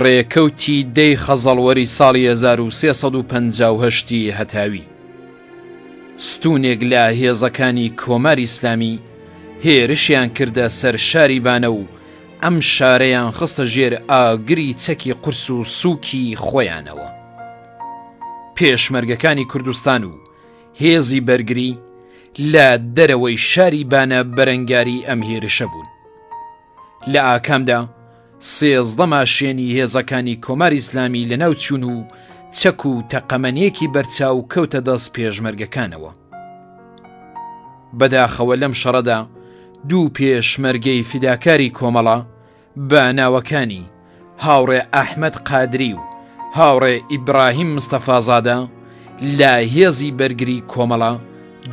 ڕێکەوتی دەی خەزەڵوەری ساڵی 1358 هەتاوی ستونێک لە هێزەکانی کۆماری ئیسلامی هێرشیان کردە سەر شاری بانە و ئەم شارەیان خستە ژێر ئاگری چەکی قورس و سووکی خۆیانەوە. پێشمەرگەکانی کوردستان و هێزی بەرگری لە دەرەوەی شاری بانە بەرەنگاری ئەم هێرشە بوون. لە ئاکامدا 13 ماشێنی هێزەکانی کۆماری ئیسلامی لە ناو چوون و چەک و تەقەمەنیەکی بەرچاو کەوتە دەست پێشمەرگەکانەوە. بەداخەوە لەم شەڕەدا دوو پێشمەرگەی فیداکاری کۆمەڵە بە ناوەکانی هاوڕێ ئەحمەد قادری و هاوڕێ ئیبراهیم مستەفازادە لە هێزی بەرگری کۆمەڵە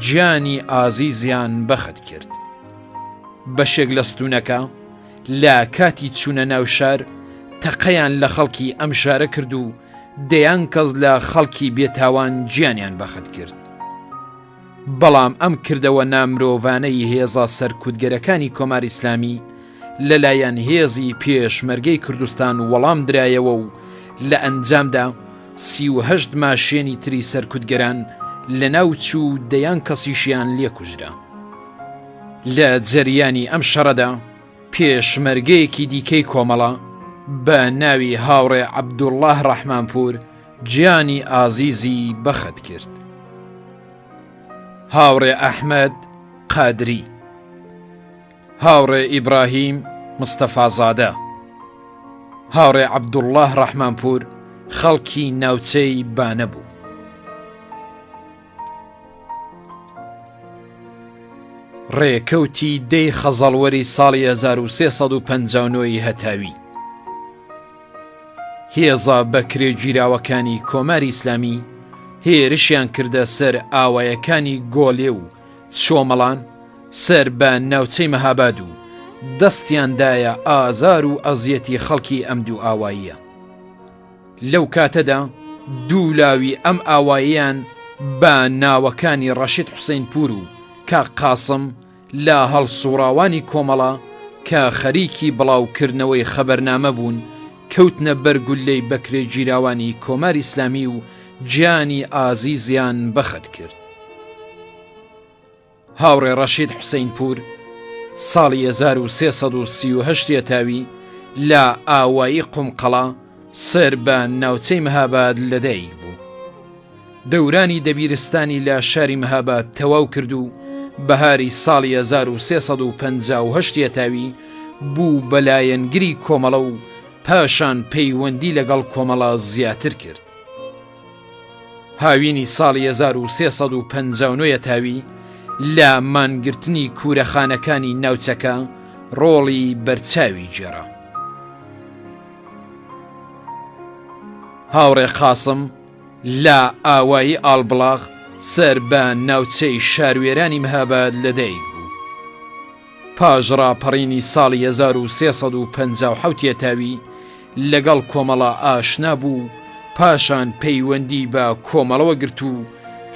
گیانی ئازیزیان بەخت کرد. بەشێک لە ستونەکە لە کاتی چوونە ناو شار تەقەیان لە خەڵکی ئەم شارە کرد و دەیان کەس لە خەڵکی بێتاوان گیانیان بەخت کرد. بەڵام ئەم کردەوە نامرۆڤانەی هێزە سەرکوتگەرەکانی کۆماری ئیسلامی لەلایەن هێزی پێشمەرگەی کوردستان وەڵام درایەوە و لە ئەنجامدا 38 ماشێنی تری سەرکوتگەران لە ناوچوو دەیان کەسیشیان لێکوژرا. لە جەریانی ئەم شەڕەدا پێشمەرگەیەکی دیکەی کۆمەڵە بە ناوی هاوڕێ عەبدوڵڵاه ڕەحمانپور گیانی ئازیزی بەخت کرد. هاوڕێ ئەحمەد قادری، هاوڕێ ئیبراهیم مستەفازادە، هاوڕێ عەبدوڵڵاه ڕەحمانپور خەڵکی ناوچەی بانە بوو. ڕێکەوتی دەی خەزەڵوەری ساڵی 1359 هەتاوی هێزە بەکرێگیراوەکانی کۆماری ئیسلامی هێرشیان کردە سەر ئاوایەکانی گۆلێ و چۆمەڵان سەر بە ناوچەی مەهاباد و دەستیاندایە ئازار و ئەزیەتی خەڵکی ئەم دوو ئاواییە. لەو کاتەدا دوو لاوی ئەم ئاواییان بە ناوەکانی ڕەشید حوسێنپور و کاک قاسم لە هەڵسوڕاوانی کۆمەڵە کە خەریکی بڵاوکردنەوەی خەبەرنامە بوون کەوتنە بەرگولەی بەکرێگیراوانی کۆماری ئیسلامی و گیانی ئازیزیان بەخت کرد. هاوڕێ ڕەشید حوسێنپور ساڵی 1338 هەتاوی لە ئاوایی قومقەڵە سەر بە ناوچەی مەهاباد لەدایک بوو. دەورانی دەبیرستانی لە شاری مەهاباد تەواو کرد و بەهاری ساڵی 1358 هەتاوی بوو بەلایەنگری کۆمەڵە و پاشان پەیوەندی لەگەڵ کۆمەڵە زیاتر کرد. هاوینی ساڵی 1359 هەتاوی لە مانگرتنی کوورەخانەکانی ناوچەکە ڕۆڵی بەرچاوی جێڕا. هاوڕێ قاسم لە ئاوایی ئاڵبڵاغ سەر بە ناوچەی شاروێرانی مەهاباد لەدایک بوو. پاش ڕاپەڕینی ساڵی 1357 هەتاوی لەگەڵ کۆمەڵە ئاشنا بوو، پاشان پەیوەندی بە کۆمەڵەوە گرت و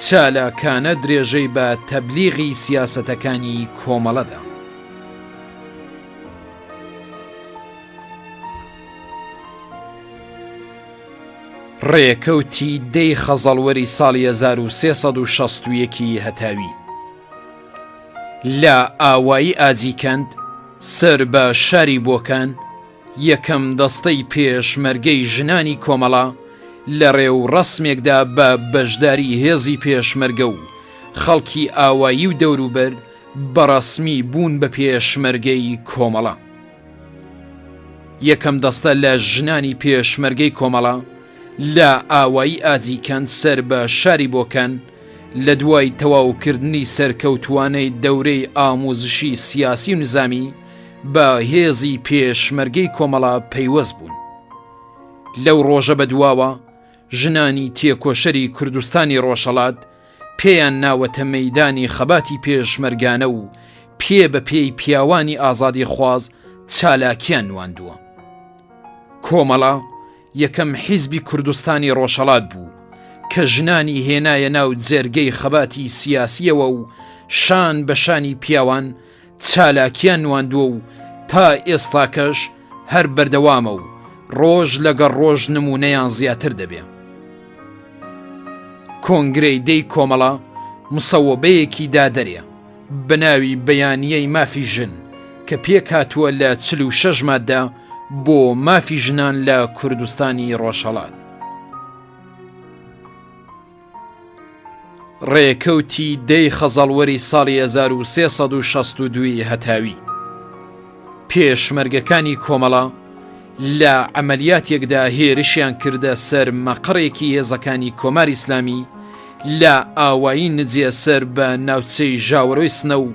چالاکانە درێژەی بە تەبلیغی سیاسەتەکانی کۆمەڵەدا. ڕێکەوتی دەی خەزەڵوەری ساڵی 1361 هەتاوی لە ئاوایی ئاجیکەند سەر بە شاری بۆکان یەکەم دەستەی پێشمەرگەی ژنانی کۆمەڵە لە ڕێو ڕەسمێکدا بە بەشداری هێزی پێشمەرگە و خەڵکی ئاوایی و دەوروبەر بەڕەسمی بوون بە پێشمەرگەی کۆمەڵە. یەکەم دەستە لە ژنانی پێشمەرگەی کۆمەڵە لە ئاوایی ئاجیکەند سەر بە شاری بۆکان لە دوای تەواوکردنی سەرکەوتوانەی دەورەی ئامۆزشی سیاسی و نظامی بە هێزی پێشمەرگەی کۆمەڵە پەیوەست بوون. لەو ڕۆژە بەدواوە ژنانی تێکۆشەری کوردستانی ڕۆژهەڵات پێیان ناوەتە مەیدانی خەباتی پێشمەرگانە و پێ بە پێی پیاوانی ئازادی خواز چالاکیان نواندووە. کۆمەڵە یەکەم حیزبی کوردستانی ڕۆژهەڵات بوو کە ژنانی هێنایە ناو جێرگەی خەباتی سیاسیەوە و شان بە شانی پیاوان چالاکیان نواندووە و تا ئێستاکەش هەر بەردەوامە و ڕۆژ لەگەڵ ڕۆژ نمونەیان زیاتر دەبێ. کۆنگرەی دەی کۆمەڵە مسەوەبەیەکی دادەرێ بەناوی بەیانیەی مافی ژن کە پێک هاتووە لە 46 مادە بۆ مافی ژنان لە کوردستانی ڕۆژهەڵات. ڕێکەوتی دەی خەزەڵوەری ساڵی 1362 هەتاوی پێشمەرگەکانی کۆمەڵە لە عەمەلیاتێکدا هێرشیان کردە سەر مەقڕێکی هێزەکانی کۆماری ئیسلامی لە ئاوایی نجێ سەر بە ناوچەی ژاوەڕۆی سنە و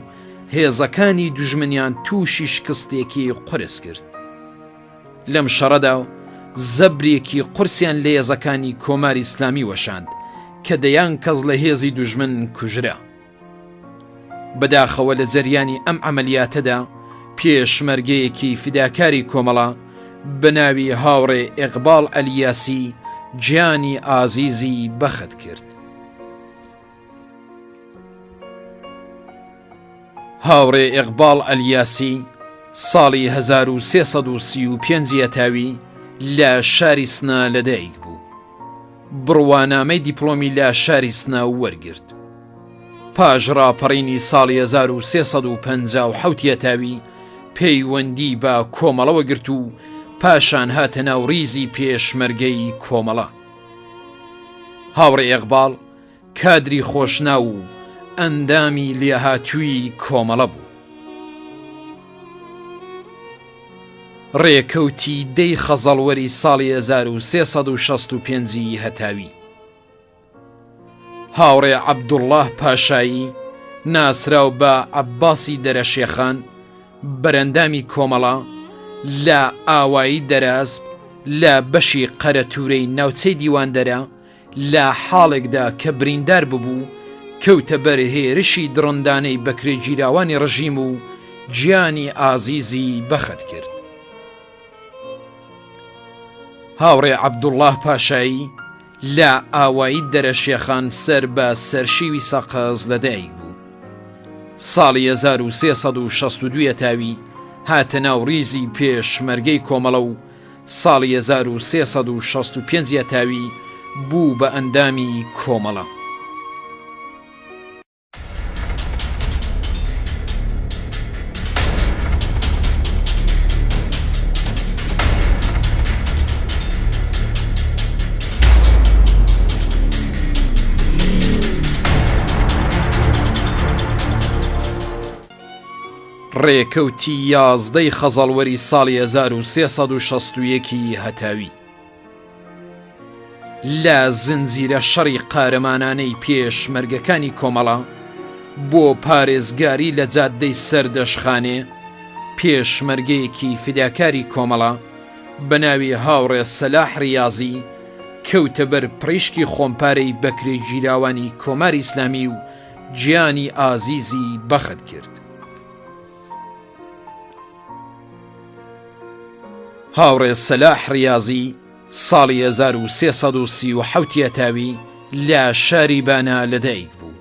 هێزەکانی دوژمنیان تووشی شکستێکی قورس کرد. لەم شەڕەدا زەبرێکی قورسیان لە هێزەکانی کۆماری ئیسلامی وەشاند کە دەیان کەس لە هێزی دوژمن کوژرا. بەداخەوە لە جەریانی ئەم عەمەلیاتەدا پێشمەرگەیەکی فیداکاری کۆمەڵە بەناوی هاوڕێ ئیقباڵ ئەلیاسی گیانی ئازیزی بەخت کرد. هاوڕێ ئیقباڵ ئەلیاسی ساڵی 1335 هەتاوی لە شاری سنە لەدایک بوو. بڕوانامەی دیپلۆمی لە شاری سنە وەرگرت. پاش ڕاپەڕینی ساڵی 1357 هەتاوی پەیوەندی بە کۆمەڵەوە گرت و پاشان هاتە ناو ڕیزی پێشمەرگەی کۆمەڵە. هاوڕێ ئیقباڵ کادری خۆشناو و ئەندامی لێهاتووی کۆمەڵە بوو. ڕێکەوتی دەی خەزەڵوەری ساڵی 1365 هەتاوی هاوڕێ عەبدوڵڵاه پاشایی ناسراو بە عەباسی دەرەشێخان بەرەندامی کۆمەڵە لە ئاوایی دەرازب لە بەشی قەرەتوورەی ناوچەی دیواندەرە لە حاڵێکدا کە بریندار ببوو کەوتە بەر هێرشی دڕندانەی بەکرێگیراوانی ڕژیم و گیانی ئازیزی بەخت کرد. هاوڕێ عەبدوڵڵاه پاشایی لە ئاوایی دەرەشێخان سەر بە سەرشیوی سەقەز لەدایک بوو. ساڵی 1362 هەتاوی هاتە ناو ڕیزی پێشمەرگەی کۆمەڵە و ساڵی 1365 هەتاوی بوو بە ئەندامی کۆمەڵە. ڕێکەوتی 11 خەزەڵوەری ساڵی 1361 هەتاوی لە زنجیرە شەڕی قارەمانانەی پێشمەرگەکانی کۆمەڵە بۆ پارێزگاری لە جادەی سەردەشخانێ پێشمەرگەیەکی فیداکاری کۆمەڵە بەناوی هاوڕێ سەلاح ریاضی کەوتە بەر پڕیشکی خۆمپارەی بەکرێگیراوانی کۆماری ئیسلامی و گیانی ئازیزی بەخت کرد. هاوڕێ سەلاح ریاضی ساڵی 1337 هەتاوی لە شاری بانا لەدایک بوو.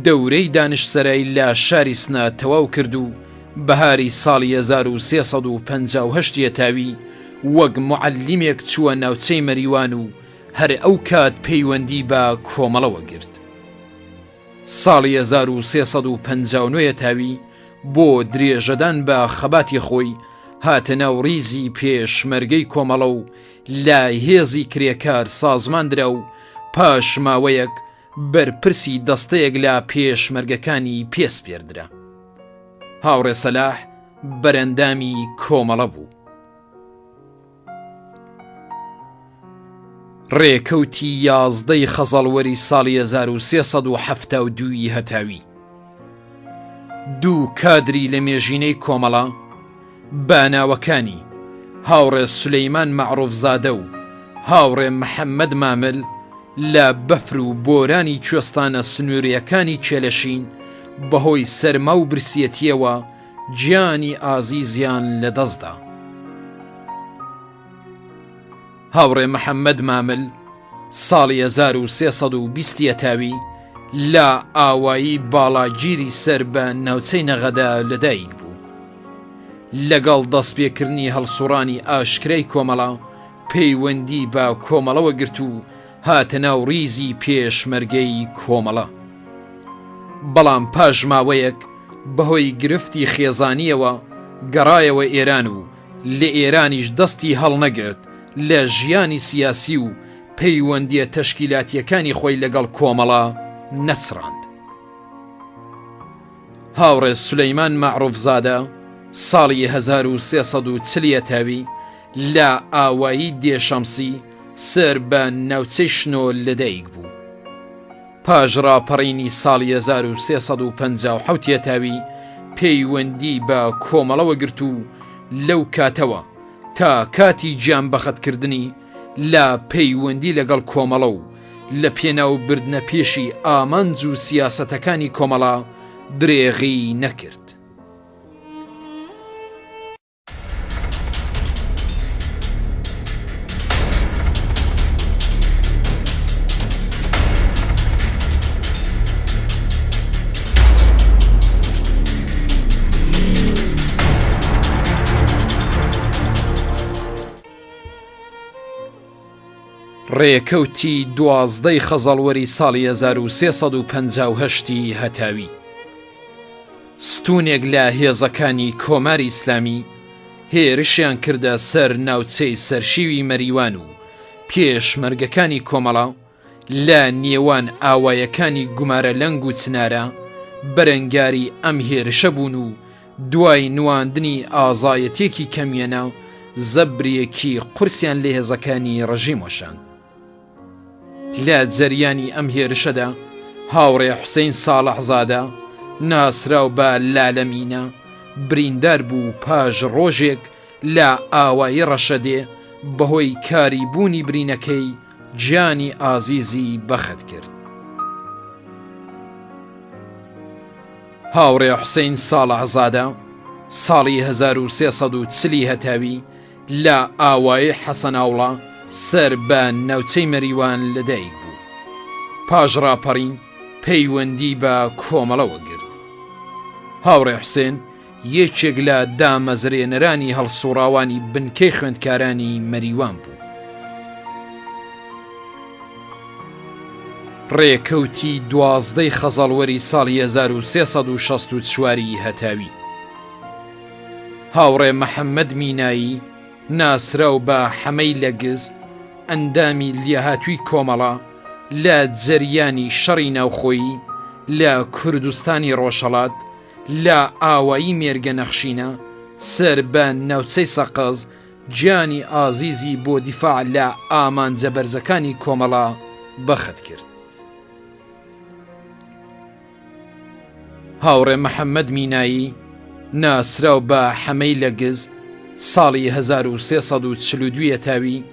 دەورەی دانشسەرایی لە شاری سنە تەواو کرد و بەهاری ساڵی 1358 هەتاوی وەک موعەلیمێک چووە ناوچەی مەریوان و هەر ئەو کات پەیوەندی بە کۆمەڵەوە گرت. ساڵی 1359 هەتاوی بۆ درێژەدان بە خەباتی خۆی هاتە ناو ڕیزی پێشمەرگەی کۆمەڵە و لە هێزی کرێکار سازماندرا و پاش ماوەیەک بەرپرسی دەستەیەک لە پێشمەرگەکانی پێس پێردرا. هاوڕێ سەلاح بەرەندامی کۆمەڵە بوو. ڕێکەوتی 11 خەزەڵوەری ساڵی 1372 هەتاوی دوو کادری لە مێژینەی کۆمەڵە باناوەکانی هاوڕێ سولەیمان مەعروفزادە و هاوڕێ محەممەد مامل لە بەفر و بۆرانی کوێستانە سنووریەکانی کێلەشین بەهۆی سەرما و برسیەتیەوە گیانی ئازیزیان لەدەستدا. هاوڕێ محەممەد مامل ساڵی 1320 هەتاوی لە ئاوایی باڵاگیری سەر بە ناوچەی نەغەدا لەدایک بوو. لەگەڵ دەستپێکردنی هەڵسوڕانی ئاشکرەی کۆمەڵە پەیوەندی بە کۆمەڵەوە گرت و هاتە ناو ڕیزی پێشمەرگەی کۆمەڵە. بەڵام پاش ماوەیەک بەهۆی گرفتی خێزانیەوە گەڕایەوە ئێران و لە ئێرانیش دەستی هەڵنەگرت لە ژیانی سیاسی و پەیوەندیە تەشکیلاتیەکانی خۆی لەگەڵ کۆمەڵە نەچڕاند. هاوڕێ سولەیمان مەعروفزادە ساڵی 1340 تاوی لە ئاوایی دێشەمسی سەر بە ناوچەی شنۆ لەدایک بوو. پاش ڕاپەڕینی ساڵی 1357 تاوی پەیوەندی بە کۆمەڵەوە گرت و لەو کاتەوە تا کاتی گیان بەخەتکردنی لە پەیوەندی لەگەڵ کۆمەڵە و لە پێناو بردنە پێشی ئامانج و سیاسەتەکانی کۆمەڵە درێغی نەکرد. ڕێکەوتی 12 خەزەڵوەری ساڵی 1358 هەتاوی ستونێک لە هێزەکانی کۆماری ئیسلامی هێرشیان کردە سەر ناوچەی سەرشیوی مەریوان و پێشمەرگەکانی کۆمەڵە لە نێوان ئاوایەکانی گومارە لەنگ و چنارە بەرەنگاری ئەم هێرشە بوون و دوای نواندنی ئازایەتێکی کەمیێنە زەبرێکی قورسیان لە هێزەکانی ڕژیمۆشان. لە جەریانی ئەم هێرشەدا هاوڕێ حوسێن ساڵحزادە ناسراو بە لالەمینە بریندار بوو پاش ڕۆژێک لە ئاوایی ڕەشەدێ بەهۆی کاری بوونی برینەکەی گیانی ئازیزی بەخەت کرد. هاوڕێ حوسێن ساڵحزادە ساڵی 1340 هەتاوی لە ئاوایی حەسەناوڵە سەر بە ناوچەی مەریوان لەدایک بوو. پاش ڕاپەڕین پەیوەندی بە کۆمەڵەوە گرت. هاوڕێ حوسێن یەکێک لە دامەزرێنەرانی هەڵسوڕاوانی بنکەی خوێندکارانی مەریوان بوو. ڕێکەوتی 12 خەزەڵوەری ساڵی 1364 هەتاوی هاوڕێ مەحەممەد مینایی ناسراو بە حەمەی لەگز ئەندامی لێهاتووی کۆمەڵە لە جەریانی شەڕی ناوخۆیی لە کوردستانی ڕۆژهەڵات لە ئاوایی مێرگە نەخشینە سەر بە ناوچەی سەقەز گیانی ئازیزی بۆ دیفاع لە ئامانجە بەرزەکانی کۆمەڵە بەخەت کرد. هاوڕێ مەحەممەد مینایی ناسراو بە حەمەی لەگز ساڵی 1342 تاوی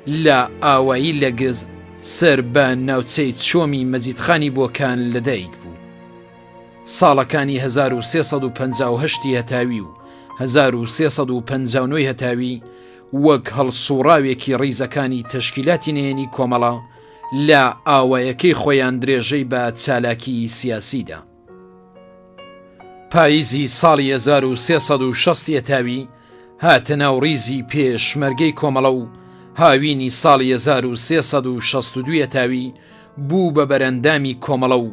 لە ئاوایی لەگز سەر بە ناوچەی چۆمی مەجیدخانی بۆکان لەدایک بوو. ساڵەکانی 1358 هەتاوی و 1359 هەتاوی وەک هەڵسوڕاوێکی ڕیزەکانی تەشکیلاتی نێنی کۆمەڵە لە ئاوایەکەی خۆیان درێژەی بە چالاکی سیاسیدا. پاییزی ساڵی 1360 تاوی هاتە ناو ڕیزی پێشمەرگەی کۆمەڵە و هاوینی ساڵی 1362 تاوی بوو بە بەرەندامی کۆمەڵە و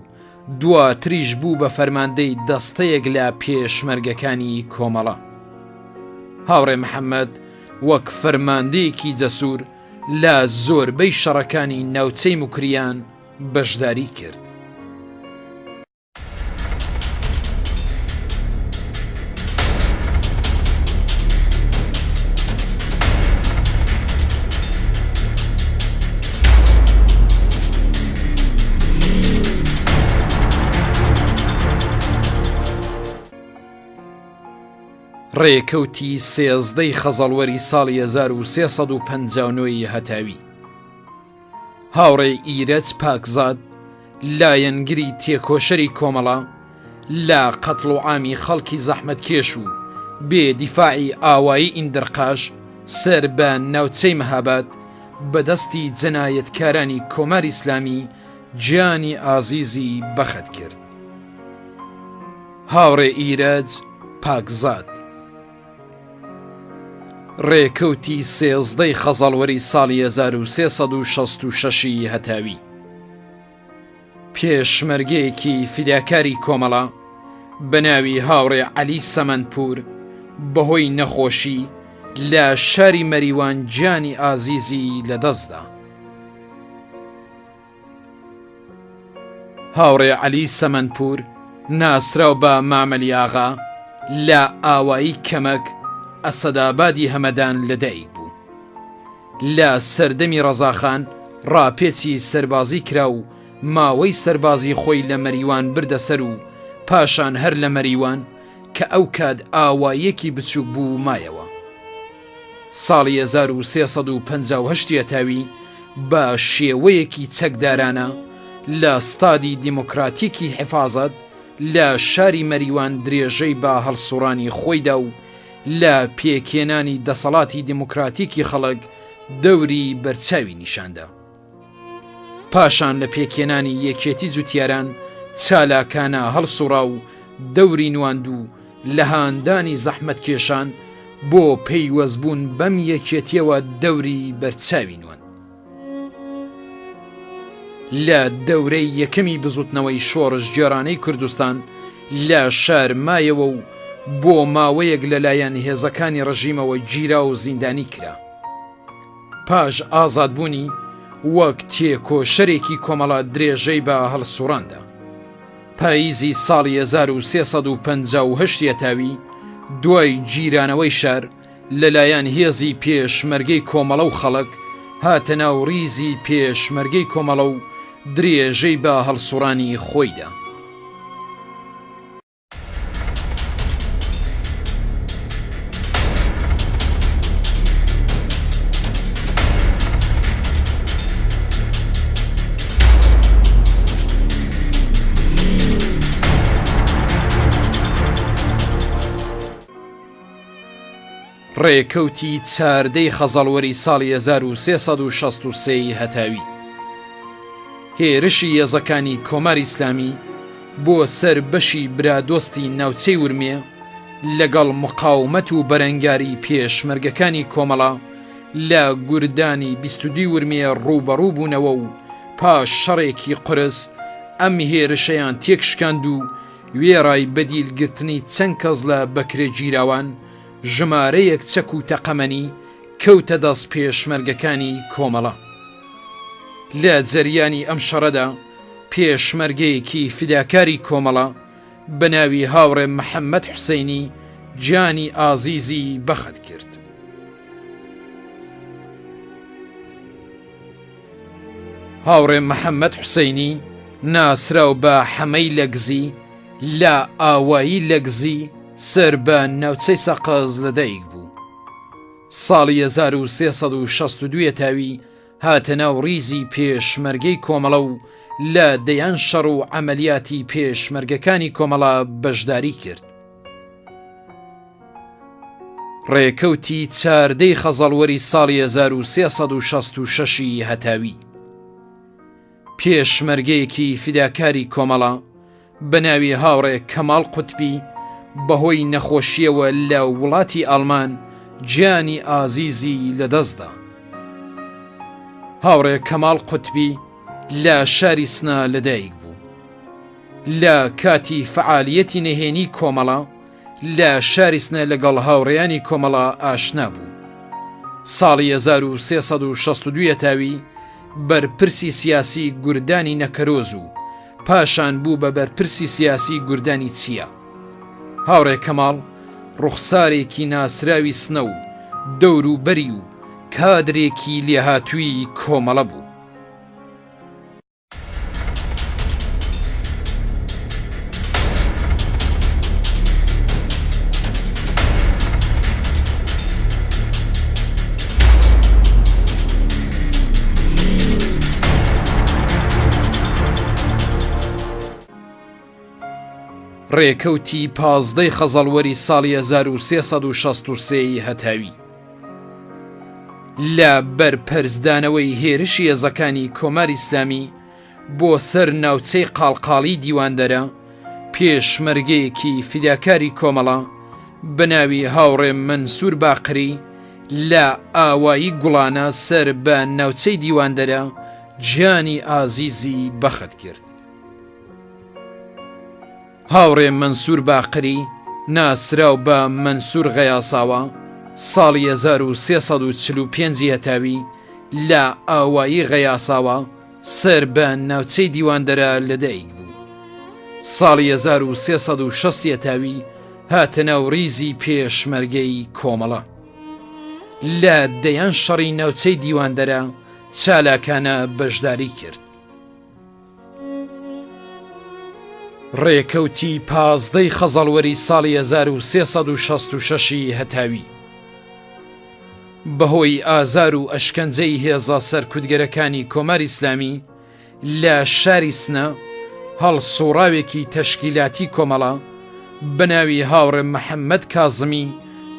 دواتریش بوو بە فەرماندەی دەستەیەک لە پێشمەرگەکانی کۆمەڵە. هاوڕێ محەممەد وەک فەرماندەیەکی جەسوور لە زۆربەی شەڕەکانی ناوچەی موکریان بەشداری کرد. ڕێکەوتی 13 خەزەڵوەری ساڵی 1359 هەتاوی هاوڕێ ئیرەج پاکزاد لایەنگری تێکۆشەری کۆمەڵە لە قەتڵ و عامی خەڵکی زەحمەتکێش و بێدیفاعی ئاوایی ئیندرقاش سەر بە ناوچەی مەهاباد بەدەستی جەنایەتکارانی کۆماری ئیسلامی گیانی ئازیزی بەخەت کرد. هاوڕێ ئیرەج پاکزاد ڕێکەوتی 13 خەزەڵوەری ساڵی 1366 هەتاوی پێشمەرگەیەکی فیداکاری کۆمەڵە بە ناوی هاوڕێ عەلی سەمەندپور بەهۆی نەخۆشی لە شاری مەریوان گیانی ئازیزی لەدەستدا. هاوڕێ عەلی سەمەندپور ناسراو بە مامەلی ئاغا لە ئاوایی کەمەک ئەسەدابادی هەمەدان لەدایک بوو. لە سەردەمی ڕەزاخان ڕاپێچی سەربازی کرا و ماوەی سەربازی خۆی لە مەریوان بردەسەر و پاشان هەر لە مەریوان کە ئەو کات ئاوایەکی بچووک بوو مایەوە. ساڵی 1358 تاوی بە شێوەیەکی چەکدارانە لە ستادی دیموکراتیکی حفاظەت لە شاری مەریوان درێژەی بە هەڵسوڕانی خۆیدا و لە پێکێنانی دەسەڵاتی دیموکراتیکی خەڵک دەوری بەرچاوی نیشاندا. پاشان لە پێکێنانی یەکێتی جوتیاران چالاکانە هەڵسوڕا و دەوری نواند و لە هاندانی زەحمەت کێشان بۆ پەیوەستبوون بەم یەکێتیەوە دەوری بەرچاوی نوان. لە دەورەی یەکەمی بزوتنەوەی شۆڕش گێڕانەی کوردستان لە شار مایەوە و بۆ ماوەیەک لەلایەن هێزەکانی ڕژیمەوە گیرا و زیندانی کرا. پاش ئازادبوونی وەک تێکۆشەرێکی کۆمەڵە درێژەی بە هەڵسوڕاندا. پاییزی ساڵی 1358 تاوی دوای گیرانەوەی شار لەلایەن هێزی پێشمەرگەی کۆمەڵە و خەڵک هاتە ناو ریزی پێشمەرگەی کۆمەڵە و درێژەی بە هەڵسوڕانی خۆیدا. ڕێکەوتی چاردەی خەزەڵوەری ساڵی 1363 هەتاوی هێرشی هێزەکانی کۆماری ئیسلامی بۆ سەر بەشی برادۆستی ناوچەی ورمێ لەگەڵ مقاومەت و بەرەنگاری پێشمەرگەکانی کۆمەڵە لە گوردانی 22 ورمێ ڕووبەڕوو بوونەوە و پاش شەڕێکی قرس ئەم هێرشەیان تێکشکاند و وێڕای بەدیلگرتنی چەند کەس لە بەکرێ گیراوان ژمارەیەک چەک و تەقەمەنی کەوتە دەست پێشمەرگەکانی کۆمەڵە. لە جەریانی ئەم شەڕەدا پێشمەرگەیەکی فیداکاری کۆمەڵە بە ناوی هاوڕێ محەممەد حوسەینی گیانی ئازیزی بەخت کرد. هاوڕێ محەممەد حوسەینی ناسراو بە حەمەی لەگزی لە ئاوایی لەگزی سەر بە ناوچەی سەقەز لەدایک بوو. ساڵی 1362 تاوی هاتە ناو ریزی پێشمەرگەی کۆمەڵە و لە دەیان شەڕ و عەمەلیاتی پێشمەرگەکانی کۆمەڵە بەشداری کرد. ڕێکەوتی چاردەی خەزەڵوەری ساڵی 1366 هەتاوی پێشمەرگەیەکی فیداکاری کۆمەڵە بە ناوی هاوڕێ کەماڵ قوتبی بەهۆی نەخۆشیەوە لە وڵاتی ئەڵمان گیانی ئازیزی لەدەستدا. هاوڕێ کەماڵ قوتبی لە شاری سنا لەدایک بوو. لە کاتی فعالیەتی نهێنی کۆمەڵە لە شاری سنە لەگەڵ هاوڕێیانی کۆمەڵە ئاشنا بوو. ساڵی 1362 تاوی بەرپرسی سیاسی گوردانی نەکەرۆز و پاشان بوو بە بەرپرسی سیاسی گوردانی چیە. هاوڕێ کەماڵ ڕوخسارێکی ناسراوی سنە و دەور و بەری و کادرێکی لێهاتووی کۆمەڵە بوو. ڕێکەوتی 15 خەزەڵوەری ساڵی 1363 هەتاوی لە بەرپەرزدانەوەی هێرشی هێزەکانی کۆماری ئیسلامی بۆ سەر ناوچەی قاڵقاڵی دیواندەرە پێشمەرگەیەکی فیداکاری کۆمەڵە بە ناوی هاوڕێ مەنسوور باقری لە ئاوایی گوڵانە سەر بە ناوچەی دیواندەرە گیانی ئازیزی بەخت کرد. هاوڕێ مەنسوور باقری ناسراو بە مەنسوور غەیاساوە ساڵی 1345 هەتاوی لە ئاوایی غەیاساوە سەر بە ناوچەی دیواندەرە لەدایک بوو. ساڵی 1360 هەتاوی هاتە ناو ریزی پێشمەرگەی کۆمەڵە. لە دەیان شەڕی ناوچەی دیواندەرە چالاکانە بەشداری کرد. ڕێکەوتی 15 خەزەڵوەری ساڵی 1366 هەتاوی بەهۆی ئازار و ئەشکەنجەی هێزە سەرکوتگەرەکانی کۆمار ئیسلامی لە شاری سنە هەڵسوڕاوێکی تەشکیلاتی کۆمەڵە بەناوی هاوڕێ محەممەد کازمی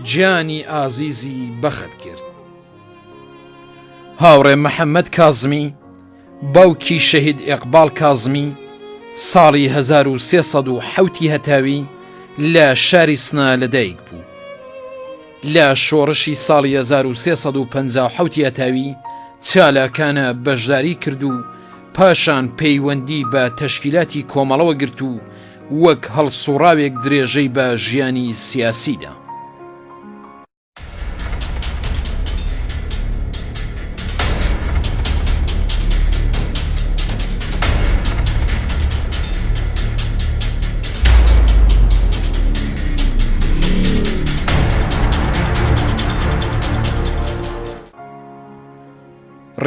گیانی ئازیزی بەخت کرد. هاوڕێ محەممەد کازمی باوکی شەهید ئێقباڵ کازمی ساڵی 1370 هەتاوی لە شاری سنە لەدایک بوو. لە شۆڕشی ساڵی 1350 هەتاوی چالاکانە بەشداری کرد و پاشان پەیوەندی بە تەشکیلاتی کۆمەڵەوە گرت و وەک هەڵسوڕاوێک درێژەی بە ژیانی سیاسیدا.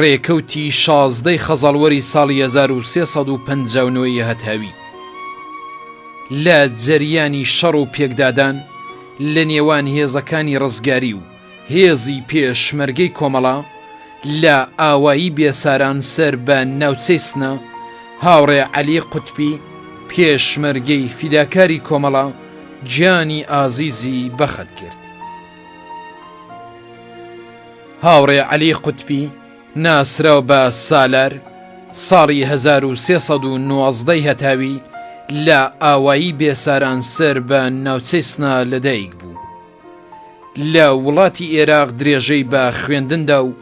ڕێکەوتی 16 خەزەڵوەری ساڵی 1359 هەتاوی لە جەریانی شەڕ و پێکدادان لە نێوان هێزەکانی ڕزگاری و هێزی پێشمەرگەی کۆمەڵە لە ئاوایی بێساران سەر بە ناوچەی سنە هاوڕێ عەلی قوتبی پێشمەرگەی فیداکاری کۆمەڵە گیانی ئازیزی بەخت کرد. هاوڕێ عەلی قوتبی ناسراو بە سالار ساڵی 1390 هەتاوی لە ئاوایی بێساران سەر بە ناوچەی سنە لەدایک بوو. لە وڵاتی عێراق درێژەی بە خوێندندا و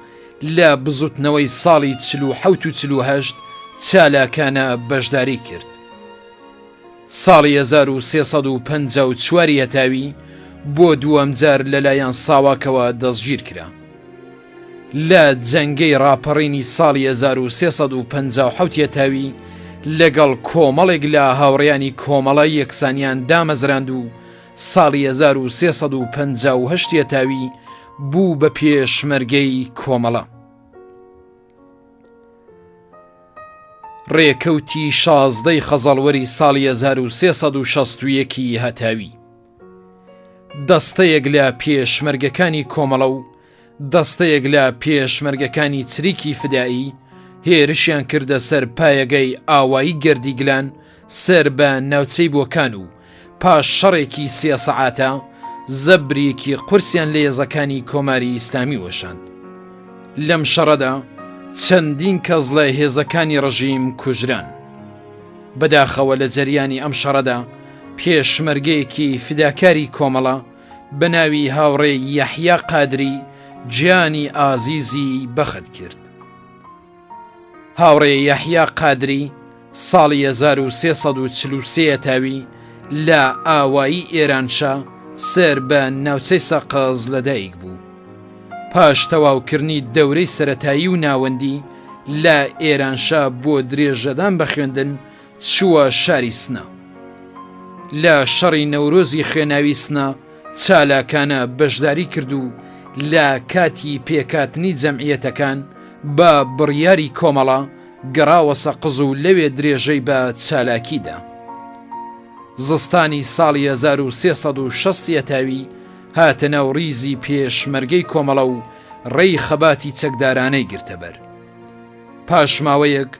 لە بزوتنەوەی ساڵی 47 و 48 چالاکانە بەشداری کرد. ساڵی 1354 هەتاوی بۆ دووەم جار لەلایەن ساواکەوە دەستگیر کرا. لە جەنگەی ڕاپەڕینی ساڵی 1357 هەتاوی لەگەڵ کۆمەڵێک لە هاوڕێیانی کۆمەڵە یەکسانیان دامەزراند و ساڵی 1358 هەتاوی بوو بە پێشمەرگەی کۆمەڵە. ڕێکەوتی 16 خەزەڵوەری ساڵی 1361 هەتاوی دەستەیەک لە پێشمەرگەکانی کۆمەڵە و دەستەیەک لە پێشمەرگەکانی چریکی فدایی هێرشیان کردە سەر پایەگەی ئاوایی گەردیگلان سەر بە ناوچەی بۆکان و پاش شەڕێکی 3 سەعاتە زەبرێکی قورسیان لە هێزەکانی کۆماری ئیسلامی وەشاند. لەم شەڕەدا چەندین کەس لە هێزەکانی ڕژیم کوژران. بەداخەوە لە جەریانی ئەم شەڕەدا پێشمەرگەیەکی فداکاری کۆمەڵە بە ناوی هاوڕێ یەحیا قادری گیانی ئازیزی بەخت کرد. هاوڕێ یەحیا قادری ساڵی 1343 هەتاوی لە ئاوایی ئێرانشا سەر بە ناوچەی سەقەز لەدایک بوو. پاش تەواوکردنی دەورەی سەرەتایی و ناوەندی لە ئێرانشا بۆ درێژەدان بە خوێندن چووە شاری سنە. لە شەڕی نەورۆزی خوێناوی سنە چالاکانە بەشداری کرد و لە کاتی پێکاتنی جەمعیەتەکان بە بڕیاری کۆمەڵە گەڕاوە سەقز و لەوێ درێژەی بە چالاکیدا. زستانی ساڵی 1360 هەتاوی هاتە ناو ریزی پێشمەرگەی کۆمەڵە و ڕێی خەباتی چەکدارانەی گرتەبەر. پاش ماوەیەک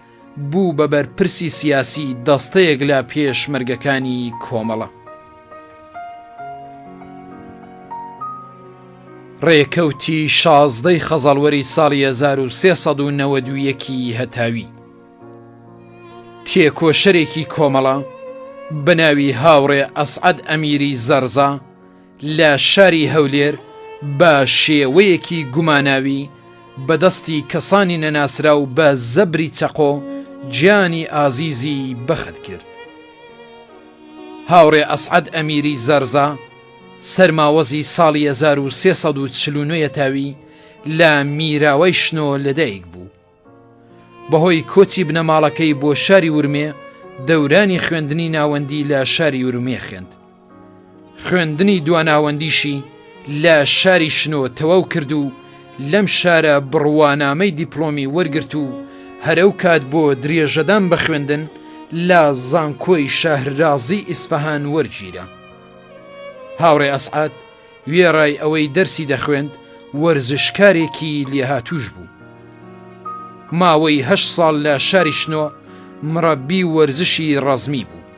بوو بە بەرپرسی سیاسی دەستەیەک لە پێشمەرگەکانی کۆمەڵە. ڕێکەوتی 16 خەزەڵوەری ساڵی 1391 هەتاوی تێکۆشەرێکی کۆمەڵە بەناوی هاوڕێ ئەسعەد ئەمیری زەرزا لە شاری هەولێر بە شێوەیەکی گوماناوی بەدەستی کەسانی نەناسرا و بە زەبری چەقۆ گیانی ئازیزی بەخت کرد. هاوڕێ ئەسعەد ئەمیری زەرزە سەرماوەزی ساڵی 1349 تاوی لە میراوەی شنۆ لەدایک بوو. بەهۆی کۆچی بنەماڵەکەی بۆ شاری ورمێ دەورانی خوێندنی ناوەندی لە شاری ورمێ خوێند. خوێندنی دواناوەندیشی لە شاری شنۆ تەواو کرد و لەم شارە بڕوانامەی دیپلۆمی وەرگرت و هەرەو کات بۆ درێژەدان بە خوێندن لە زانکۆی شەهررازی ئیسفەهان وەرگیرە. هاوڕێ ئەسعەد وێڕای ئەوەی دەرسی دەخوێند وەرزشکارێکی لێهاتووش بوو. ماوەی 8 ساڵ لە شاری شنۆ مڕەبی وەرزشی ڕەزمی بوو.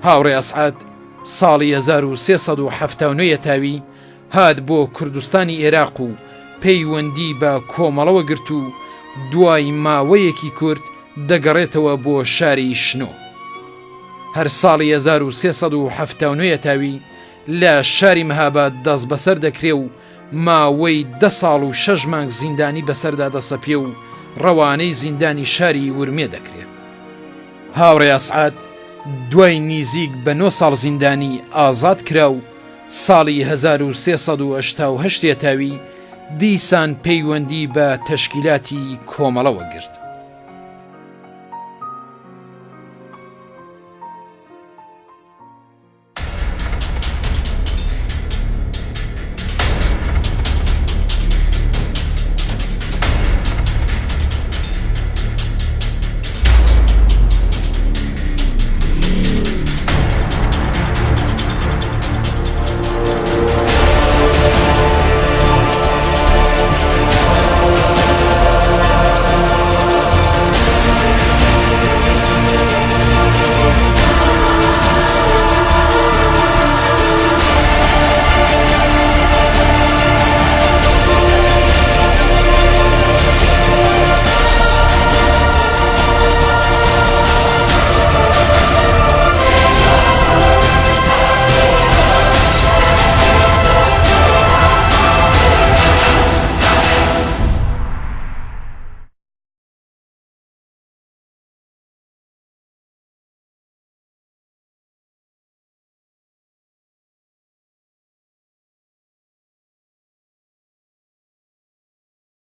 هاوڕێ ئەسعەد ساڵی 1379 تاوی هات بۆ کوردستانی عێراق و پەیوەندی بە کۆمەڵەوە گرت و دوای ماوەیەکی کورت دەگەڕێتەوە بۆ شاری شنۆ. هەر ساڵی 1379 تاوی لە شاری مەهاباد دەست بەسەر دەکرێ و ماوەی 10 ساڵ و 6 مانگ زیندانی بەسەردا دەسەپێ و ڕەوانەی زیندانی شاری ورمێ دەکرێت. هاوڕێ ئەسعەد دوای نزیک بە 9 ساڵ زیندانی ئازاد کرا و ساڵی 1388 تاوی دیسان پەیوەندی بە تەشکیلاتی کۆمەڵەوە گرت.